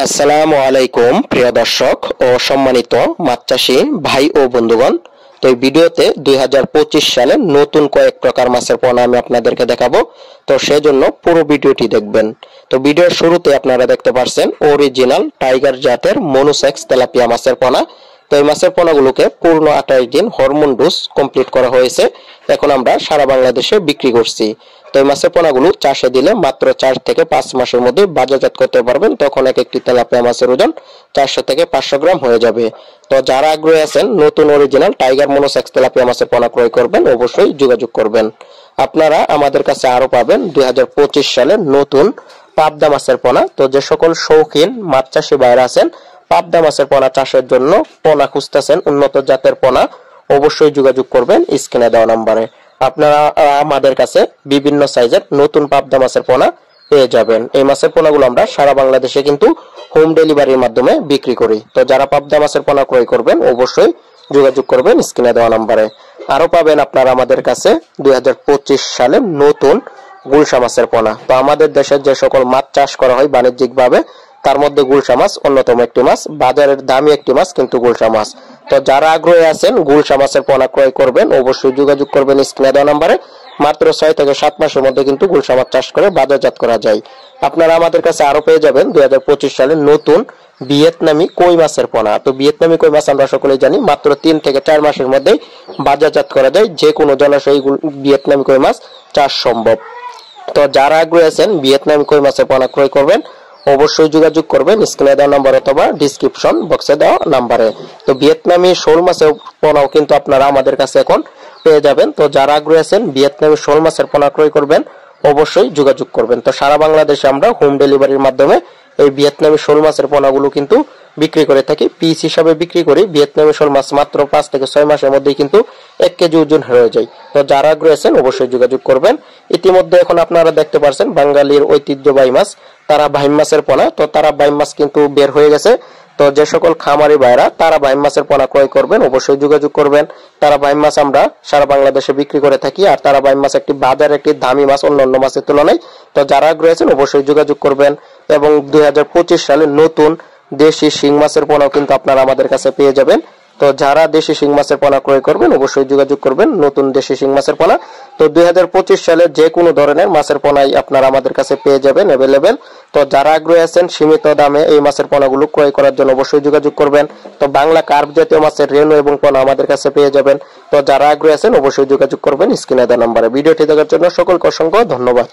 আসসালামু আলাইকুম প্রিয় দর্শক ও সম্মানিত মাছ চাষী ভাই ও বন্ধুগণ। তো এই ভিডিওতে 2025 সালে নতুন কয়েক প্রকার মাছের পোনা আমি আপনাদেরকে দেখাবো। তো সেজন্য পুরো ভিডিওটি দেখবেন। তো ভিডিওর শুরুতে আপনারা দেখতে পাচ্ছেন অরিজিনাল টাইগার জাতের মনোসেক্স তেলাপিয়া মাছের পোনা। তো এই মাছের পোনাগুলোকে পূর্ণ 28 দিন হরমোন ডোজ কমপ্লিট করা হয়েছে। এখন আমরা সারা বাংলাদেশে বিক্রি করছি। তো এই মাছের পোনাগুলো চাষে দিলে মাত্র 4 থেকে 5 মাসের মধ্যে বাজারজাত করতে পারবেন। তখন এক একটি তেলাপিয়া মাছের ওজন 400 থেকে 500 গ্রাম হয়ে যাবে। তো যারা আগ্রহী আছেন নতুন অরিজিনাল টাইগার মনোসেক্স তেলাপিয়া মাছের পোনা ক্রয় করবেন, অবশ্যই যোগাযোগ করবেন। আপনারা আমাদের কাছে আরো পাবেন 2025 সালে নতুন পাবদা মাছের পোনা। তো যে সকল শৌখিন মাছ চাষী ভাইরা আছেন পাবদা মাছের পোনা চাষের জন্য পোনা খুঁজতেছেন, উন্নত জাতের পোনা, অবশ্যই যোগাযোগ করবেন স্ক্রিনে দেওয়া নম্বরে। আপনারা আমাদের কাছে বিভিন্ন সাইজের নতুন পাবদা মাছের পোনা পেয়ে যাবেন। এই মাছের পোনাগুলো আমরা সারা বাংলাদেশে কিন্তু হোম ডেলিভারির মাধ্যমে বিক্রি করি। তো যারা পাবদা মাছের পোনা ক্রয় করবেন অবশ্যই যোগাযোগ করবেন স্ক্রিনে দেওয়া নম্বরে। আরো পাবেন আপনারা আমাদের কাছে 2025 সালে নতুন গুলশা মাছের পোনা। তো আমাদের দেশের যে সকল মাছ চাষ করা হয় বাণিজ্যিক ভাবে তার মধ্যে গুলশা মাছ অন্যতম একটি মাছ, বাজারের দামি একটি মাছ কিন্তু গুলশা মাছ। তো যারা আগ্রহী আছেন গুলশা মাছের পোনা ক্রয় করবেন অবশ্যই যোগাযোগ করবেন স্ক্রিনে দেওয়া নম্বরে। মাত্র 6 থেকে 7 মাসের মধ্যে কিন্তু গুলশা মাছ চাষ করে বাজারজাত করা যায়। আপনারা আমাদের কাছে আরো পেয়ে যাবেন 2025 সালে নতুন ভিয়েতনামি কই মাছের পোনা। তো ভিয়েতনামি কই মাছ আমরা সকলেই জানি মাত্র 3 থেকে 4 মাসের মধ্যেই বাজারজাত করা যায়। যে কোনো জলাশয়ে ভিয়েতনামি কই মাছ চাষ সম্ভব। তো যারা আগ্রহী আছেন ভিয়েতনামি কই মাছের পোনা ক্রয় করবেন অবশ্যই যোগাযোগ করবেন স্ক্রিনে দেওয়া নম্বর অথবা ডিসক্রিপশন বক্সে দেওয়া নম্বরে। তো ভিয়েতনামি শোল মাছের পোনাও কিন্তু আপনারা আমাদের কাছে এখন পেয়ে যাবেন। তো যারা আগ্রহী আছেন ভিয়েতনামি শোল মাছের পোনা ক্রয় করবেন অবশ্যই যোগাযোগ করবেন। তো সারা বাংলাদেশে আমরা হোম ডেলিভারির মাধ্যমে এই ভিয়েতনামি শোল মাছের পোনাগুলো কিন্তু বিক্রি করে থাকি, পিস হিসাবে বিক্রি করি। ভিয়েতনামি শোল মাছ মাত্র 5 থেকে 6 মাসের মধ্যেই কিন্তু 1 কেজি ওজন হয়ে যায়। তো যারা আগ্রহী আছেন অবশ্যই যোগাযোগ করবেন। ইতিমধ্যে এখন আপনারা দেখতে পাচ্ছেন বাঙালির ঐতিহ্যবাহী মাছ তারা বাইম মাছের পোনা। তো তারা বাইম মাছ কিন্তু বের হয়ে গেছে। তো যে সকল খামারি ভাইরা তারা বাইম মাছের পোনা ক্রয় করবেন অবশ্যই যোগাযোগ করবেন। তারা বাইম মাছ আমরা সারা বাংলাদেশে বিক্রি করে থাকি। আর তারা বাইম মাছ একটি বাজার একটি দামি মাছ অন্যান্য মাছের তুলনায়। তো যারা আগ্রহী আছেন অবশ্যই যোগাযোগ করবেন। এবং 2025 সালে নতুন দেশি শিং মাছের পোনাও কিন্তু আপনারা আমাদের কাছে পেয়ে যাবেন। তো যারা দেশি শিং মাছের পোনা ক্রয় করবেন অবশ্যই যোগাযোগ করবেন নতুন দেশি শিং মাছের পোনা। তো 2025 সালে যে কোনো ধরনের মাছের পোনাই আপনারা আমাদের কাছে পেয়ে যাবেন অ্যাভেলেবেল। তো যারা আগ্রহী আছেন সীমিত দামে এই মাছের পোনাগুলো ক্রয় করার জন্য অবশ্যই যোগাযোগ করবেন। তো বাংলা কার্প জাতীয় মাছের রেনু এবং পোনা আমাদের কাছে পেয়ে যাবেন। তো যারা আগ্রহী আছেন অবশ্যই যোগাযোগ করবেন স্ক্রিনে দেওয়া নম্বরে। ভিডিওটি দেখার জন্য সকলকে অসংখ্য ধন্যবাদ।